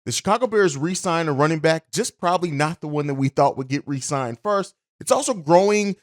The Chicago Bears re-signed a running back, just probably not the one that we thought would get re-signed first. It's also growing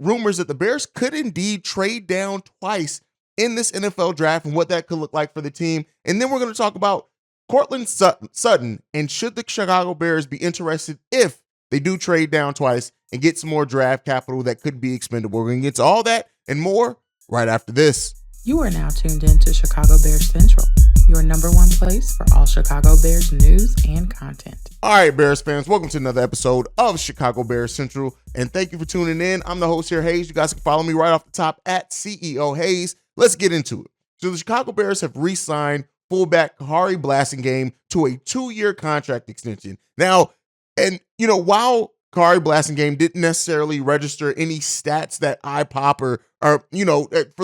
rumors that the Bears could indeed trade down twice in this NFL draft and what that could look like for the team. And then we're going to talk about Courtland Sutton and should the Chicago Bears be interested if they do trade down twice and get some more draft capital that could be expendable. We're going to get to all that and more right after this. You are now tuned in to Chicago Bears Central, your number one place for all Chicago Bears news and content. All right, Bears fans, welcome to another episode of Chicago Bears Central, and thank you for tuning in. I'm the host here, Haize. You guys can follow me right off the top at CEO Haize. Let's get into it. So the Chicago Bears have re-signed fullback Khari Blasingame to a 2-year contract extension. Now, and while Khari Blasingame didn't necessarily register any stats that eye pop or for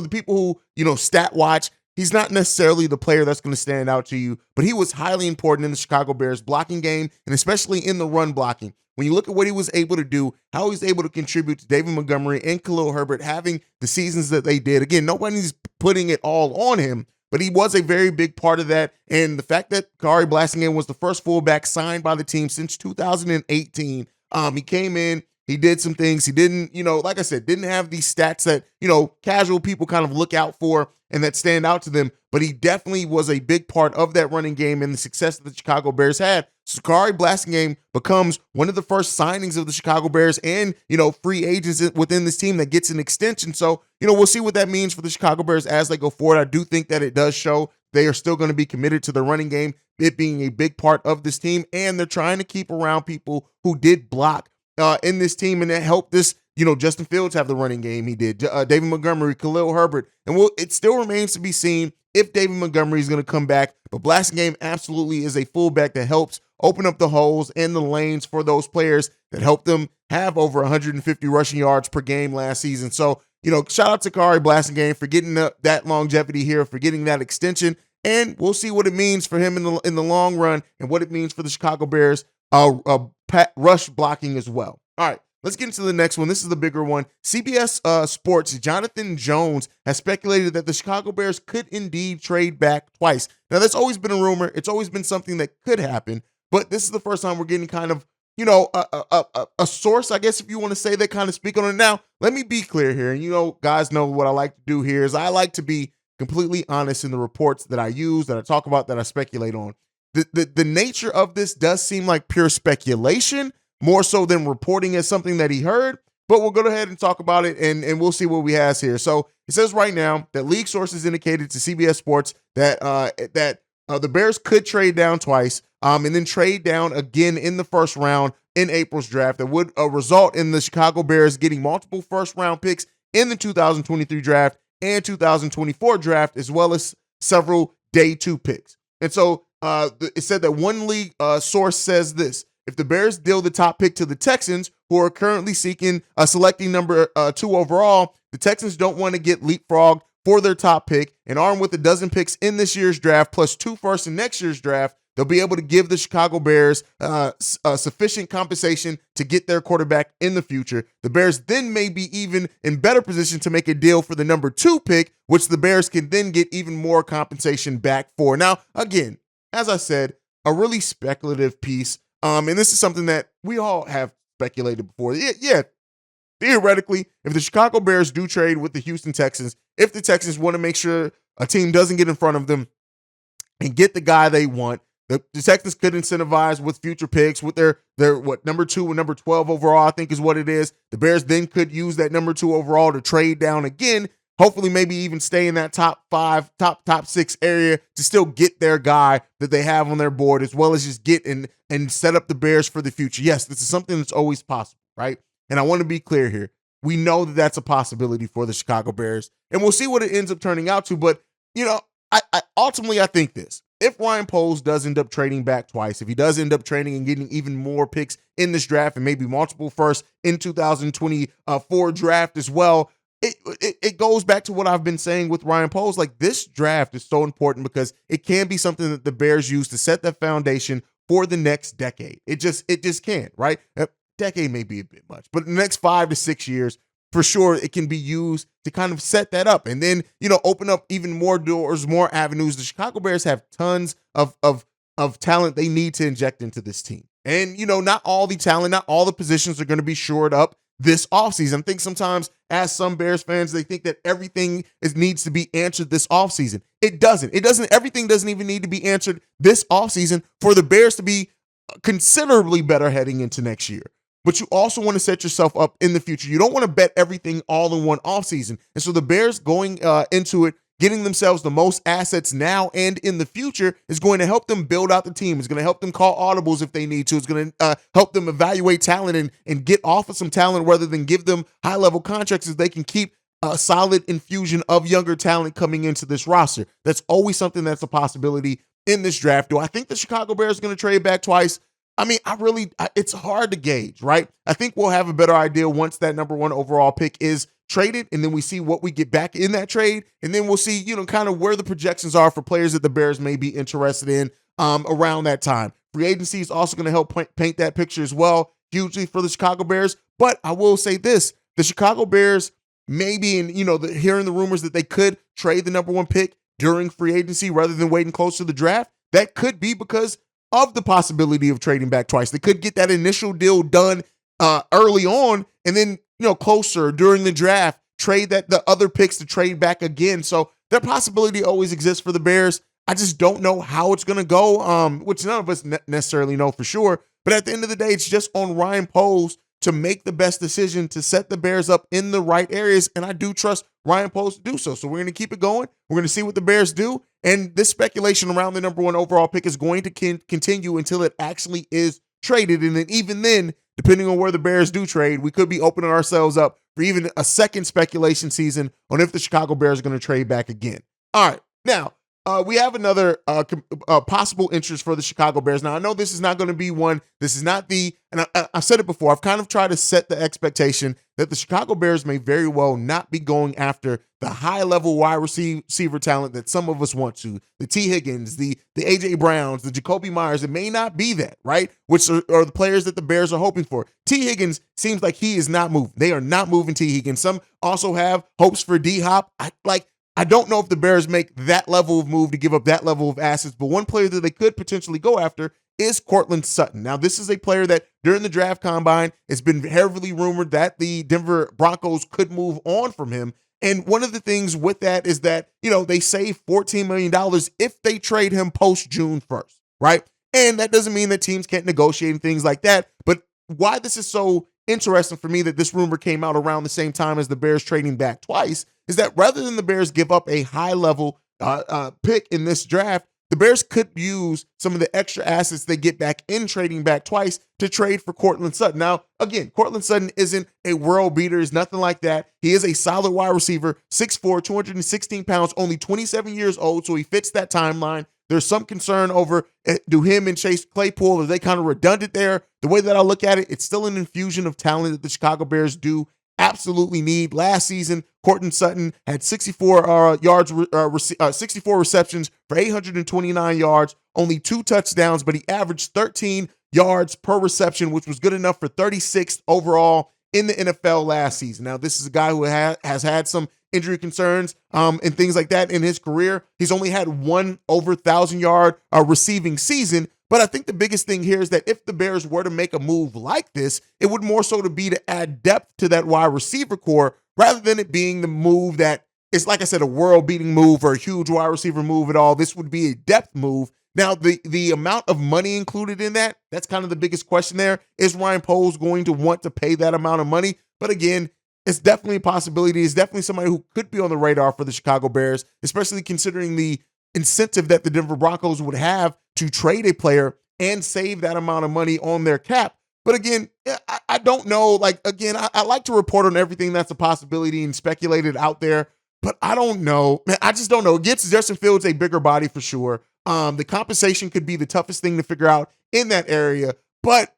the people who, stat watch, he's not necessarily the player that's going to stand out to you, but he was highly important in the Chicago Bears blocking game and especially in the run blocking. When you look at what he was able to do, how he's able to contribute to David Montgomery and Khalil Herbert having the seasons that they did. Again, nobody's putting it all on him, but he was a very big part of that. And the fact that Khari Blasingame was the first fullback signed by the team since 2018, he came in, he did some things. He didn't, like I said, didn't have these stats that, casual people kind of look out for and that stand out to them, but he definitely was a big part of that running game and the success that the Chicago Bears had. So Khari Blasingame becomes one of the first signings of the Chicago Bears and, free agents within this team that gets an extension. So, we'll see what that means for the Chicago Bears as they go forward. I do think that it does show they are still going to be committed to the running game, it being a big part of this team, and they're trying to keep around people who did block in this team, and that helped this, Justin Fields have the running game he did, David Montgomery, Khalil Herbert, and it still remains to be seen if David Montgomery is going to come back, but Blasingame absolutely is a fullback that helps open up the holes and the lanes for those players that helped them have over 150 rushing yards per game last season. So, shout out to Khari Blasingame for getting that longevity here, for getting that extension, and we'll see what it means for him in the long run and what it means for the Chicago Bears rush blocking as well. All right, let's get into the next one. This is the bigger one. CBS Sports, Jonathan Jones has speculated that the Chicago Bears could indeed trade back twice. Now, that's always been a rumor. It's always been something that could happen, but this is the first time we're getting kind of, a source, I guess, if you want to say that, kind of speak on it. Now, let me be clear here. And, guys know what I like to do here is I like to be completely honest in the reports that I use, that I talk about, that I speculate on. The nature of this does seem like pure speculation, more so than reporting as something that he heard, but we'll go ahead and talk about it, and we'll see what we have here. So it says right now that league sources indicated to CBS Sports that the Bears could trade down twice and then trade down again in the first round in April's draft. That would result in the Chicago Bears getting multiple first-round picks in the 2023 draft and 2024 draft, as well as several day 2 picks. And so it said that one league source says this: if the Bears deal the top pick to the Texans, who are currently selecting number 2 overall, the Texans don't want to get leapfrogged for their top pick, and armed with a dozen picks in this year's draft plus 2 firsts in next year's draft, they'll be able to give the Chicago Bears sufficient compensation to get their quarterback in the future. The Bears then may be even in better position to make a deal for the number 2 pick, which the Bears can then get even more compensation back for. Now, again, as I said, a really speculative piece. And this is something that we all have speculated before. Yeah, theoretically, if the Chicago Bears do trade with the Houston Texans, if the Texans want to make sure a team doesn't get in front of them and get the guy they want, the Texans could incentivize with future picks with their number 2 and number 12 overall, I think is what it is. The Bears then could use that number 2 overall to trade down again, hopefully maybe even stay in that top 5, top 6 area to still get their guy that they have on their board, as well as just get and set up the Bears for the future. Yes, this is something that's always possible, right? And I want to be clear here. We know that that's a possibility for the Chicago Bears, and we'll see what it ends up turning out to. But, I ultimately think this. If Ryan Poles does end up trading back twice, if he does end up trading and getting even more picks in this draft and maybe multiple firsts in 2024 draft as well, it goes back to what I've been saying with Ryan Poles. Like, this draft is so important because it can be something that the Bears use to set that foundation for the next decade. It just can't, right? A decade may be a bit much, but in the next 5 to 6 years, for sure, it can be used to kind of set that up and then, open up even more doors, more avenues. The Chicago Bears have tons of of talent they need to inject into this team. And, not all the talent, not all the positions are going to be shored up this offseason. I think sometimes as some Bears fans, they think that everything needs to be answered this offseason. It doesn't. Everything doesn't even need to be answered this offseason for the Bears to be considerably better heading into next year. But you also want to set yourself up in the future. You don't want to bet everything all in one offseason. And so the Bears going into it, getting themselves the most assets now and in the future is going to help them build out the team. It's going to help them call audibles if they need to. It's going to help them evaluate talent and get off of some talent rather than give them high-level contracts as they can keep a solid infusion of younger talent coming into this roster. That's always something that's a possibility in this draft. Do I think the Chicago Bears are going to trade back twice? I mean, it's hard to gauge, right? I think we'll have a better idea once that number 1 overall pick is traded, and then we see what we get back in that trade, and then we'll see, kind of where the projections are for players that the Bears may be interested in around that time. Free agency is also going to help paint that picture as well, hugely for the Chicago Bears. But I will say this, the Chicago Bears maybe, and hearing the rumors that they could trade the number 1 pick during free agency rather than waiting close to the draft, that could be because of the possibility of trading back twice. They could get that initial deal done early on, and then closer during the draft, trade the other picks to trade back again. So that possibility always exists for the Bears. I just don't know how it's going to go, which none of us necessarily know for sure. But at the end of the day, it's just on Ryan Poles to make the best decision to set the Bears up in the right areas, and I do trust Ryan Poles to do so. So we're going to keep it going. We're going to see what the Bears do, and this speculation around the number 1 overall pick is going to continue until it actually is traded, and then even then, depending on where the Bears do trade, we could be opening ourselves up for even a second speculation season on if the Chicago Bears are going to trade back again. All right, now, we have another possible interest for the Chicago Bears. Now, I know this is not going to be one. This is not and I've said it before, I've kind of tried to set the expectation that the Chicago Bears may very well not be going after the high-level wide receiver talent that some of us want to. The T. Higgins, the A.J. Browns, the Jacoby Myers. It may not be that, right? Which are the players that the Bears are hoping for. T. Higgins seems like he is not moving. They are not moving T. Higgins. Some also have hopes for D-Hop. I don't know if the Bears make that level of move to give up that level of assets, but one player that they could potentially go after is Courtland Sutton. Now, this is a player that during the draft combine, it's been heavily rumored that the Denver Broncos could move on from him. And one of the things with that is that, they save $14 million if they trade him post June 1st, right? And that doesn't mean that teams can't negotiate and things like that. But why this is so interesting for me that this rumor came out around the same time as the Bears trading back twice is that rather than the Bears give up a high-level pick in this draft, the Bears could use some of the extra assets they get back in trading back twice to trade for Courtland Sutton. Now, again, Courtland Sutton isn't a world beater. He's nothing like that. He is a solid wide receiver, 6'4", 216 pounds, only 27 years old, so he fits that timeline. There's some concern over do him and Chase Claypool, are they kind of redundant there? The way that I look at it, it's still an infusion of talent that the Chicago Bears do absolutely need. Last season, Courtland Sutton had 64 receptions for 829 yards, only 2 touchdowns, but he averaged 13 yards per reception, which was good enough for 36th overall in the NFL last season. Now, this is a guy who has had some injury concerns and things like that in his career. He's only had one over 1,000-yard receiving season. But I think the biggest thing here is that if the Bears were to make a move like this, it would more so to be to add depth to that wide receiver core rather than it being the move that is, like I said, a world-beating move or a huge wide receiver move at all. This would be a depth move. Now, the amount of money included in that's kind of the biggest question there. Is Ryan Poles going to want to pay that amount of money? But again, it's definitely a possibility. It's definitely somebody who could be on the radar for the Chicago Bears, especially considering the incentive that the Denver Broncos would have to trade a player and save that amount of money on their cap. But again, I don't know. I like to report on everything that's a possibility and speculated out there, but I don't know. Man, I just don't know. It gets Justin Fields a bigger body for sure. The compensation could be the toughest thing to figure out in that area. But,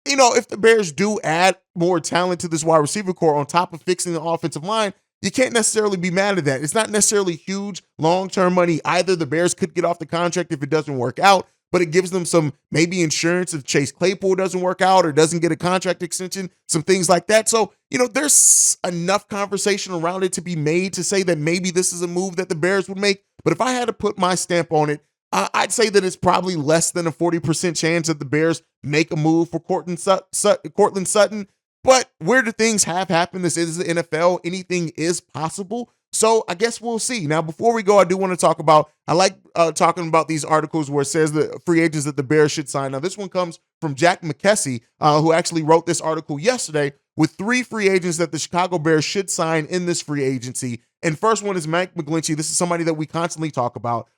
if the Bears do add more talent to this wide receiver core on top of fixing the offensive line, you can't necessarily be mad at that. It's not necessarily huge long-term money either. The Bears could get off the contract if it doesn't work out, but it gives them some maybe insurance if Chase Claypool doesn't work out or doesn't get a contract extension, some things like that. So, there's enough conversation around it to be made to say that maybe this is a move that the Bears would make. But if I had to put my stamp on it, I'd say that it's probably less than a 40% chance that the Bears make a move for Courtland Sutton. But where do things have happened? This is the NFL. Anything is possible. So I guess we'll see. Now, before we go, I do want to talk about, I like talking about these articles where it says the free agents that the Bears should sign. Now, this one comes from Jack McKessie, who actually wrote this article yesterday with 3 free agents that the Chicago Bears should sign in this free agency. And first one is Mike McGlinchey. This is somebody that we constantly talk about.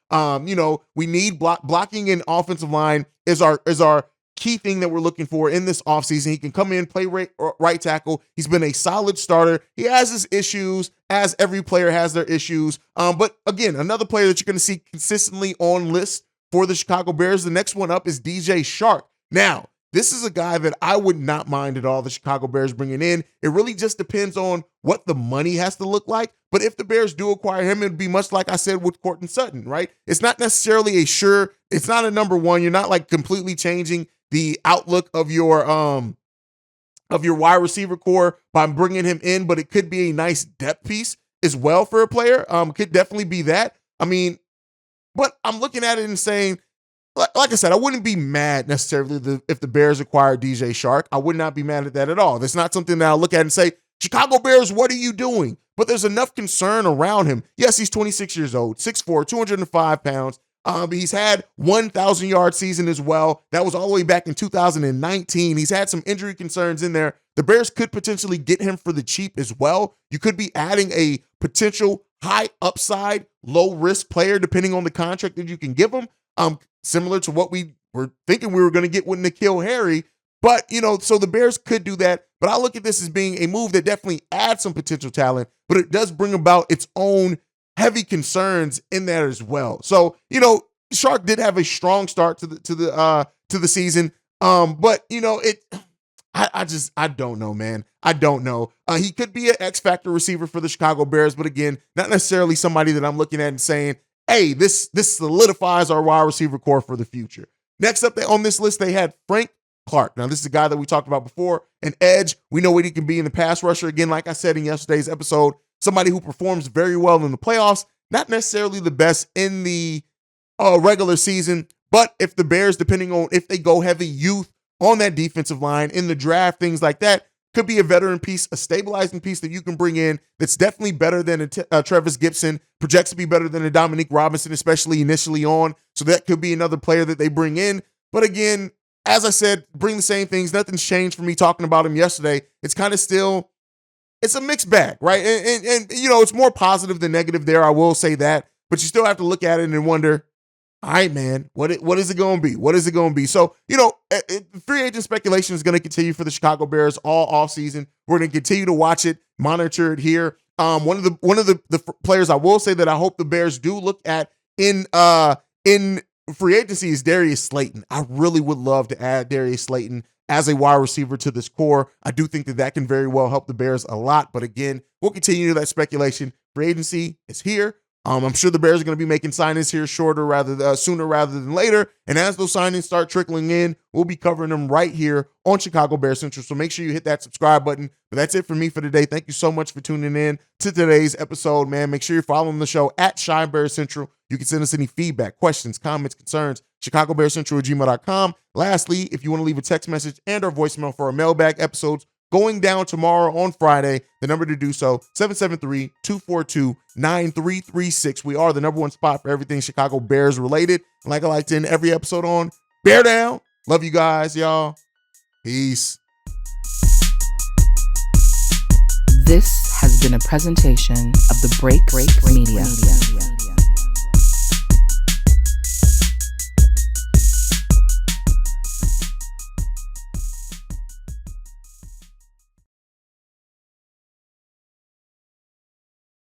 We need blocking and offensive line is our key thing that we're looking for in this offseason. He can come in, play right tackle. He's been a solid starter. He has his issues, as every player has their issues. But again, another player that you're going to see consistently on lists for the Chicago Bears. The next one up is DJ Chark. Now, this is a guy that I would not mind at all the Chicago Bears bringing in. It really just depends on what the money has to look like. But if the Bears do acquire him, it would be much like I said with Courtland Sutton, right? It's not necessarily it's not a number one. You're not like completely changing the outlook of your wide receiver core by bringing him in, but it could be a nice depth piece as well for a player. Could definitely be that. I mean, but I'm looking at it and saying, like I said, I wouldn't be mad necessarily if the Bears acquired DJ Chark. I would not be mad at that at all. That's not something that I'll look at and say, Chicago Bears, what are you doing? But there's enough concern around him. Yes, he's 26 years old, 6'4", 205 pounds. He's had 1,000-yard season as well. That was all the way back in 2019. He's had some injury concerns in there. The Bears could potentially get him for the cheap as well. You could be adding a potential high upside, low risk player depending on the contract that you can give him. Similar to what we were thinking we were going to get with N'Keal Harry. But, so the Bears could do that. But I look at this as being a move that definitely adds some potential talent, but it does bring about its own heavy concerns in that as well. So, Chark did have a strong start to the season. But I don't know, man. I don't know. He could be an X factor receiver for the Chicago Bears, but again, not necessarily somebody that I'm looking at and saying, hey, this solidifies our wide receiver core for the future. Next up on this list, they had Frank Clark. Now, this is a guy that we talked about before, an edge. We know what he can be in the pass rusher. Again, like I said in yesterday's episode, somebody who performs very well in the playoffs, not necessarily the best in the regular season, but if the Bears, depending on if they go heavy youth on that defensive line in the draft, things like that, could be a veteran piece, a stabilizing piece that you can bring in that's definitely better than a Travis Gibson, projects to be better than a Dominique Robinson, especially initially on. So that could be another player that they bring in. But again, as I said, bring the same things. Nothing's changed for me talking about him yesterday. It's kind of still, it's a mixed bag, right? And it's more positive than negative there. I will say that. But you still have to look at it and wonder, all right, man, what is it going to be? What is it going to be? So, free agent speculation is going to continue for the Chicago Bears all offseason. We're going to continue to watch it, monitor it here. One of the players I will say that I hope the Bears do look at in free agency is Darius Slayton. I really would love to add Darius Slayton as a wide receiver to this core. I do think that can very well help the Bears a lot. But again, we'll continue that speculation. Free agency is here. I'm sure the Bears are going to be making signings here sooner rather than later. And as those signings start trickling in, we'll be covering them right here on Chicago Bears Central. So make sure you hit that subscribe button. But that's it for me for today. Thank you so much for tuning in to today's episode, man. Make sure you're following the show at Shine Bears Central. You can send us any feedback, questions, comments, concerns, ChicagoBearsCentral@gmail.com. Lastly, if you want to leave a text message and or voicemail for our mailbag episodes going down tomorrow on Friday, the number to do so, 773-242-9336. We are the number one spot for everything Chicago Bears related. And like I like to end every episode on, bear down. Love you guys, y'all. Peace. This has been a presentation of the Break Media.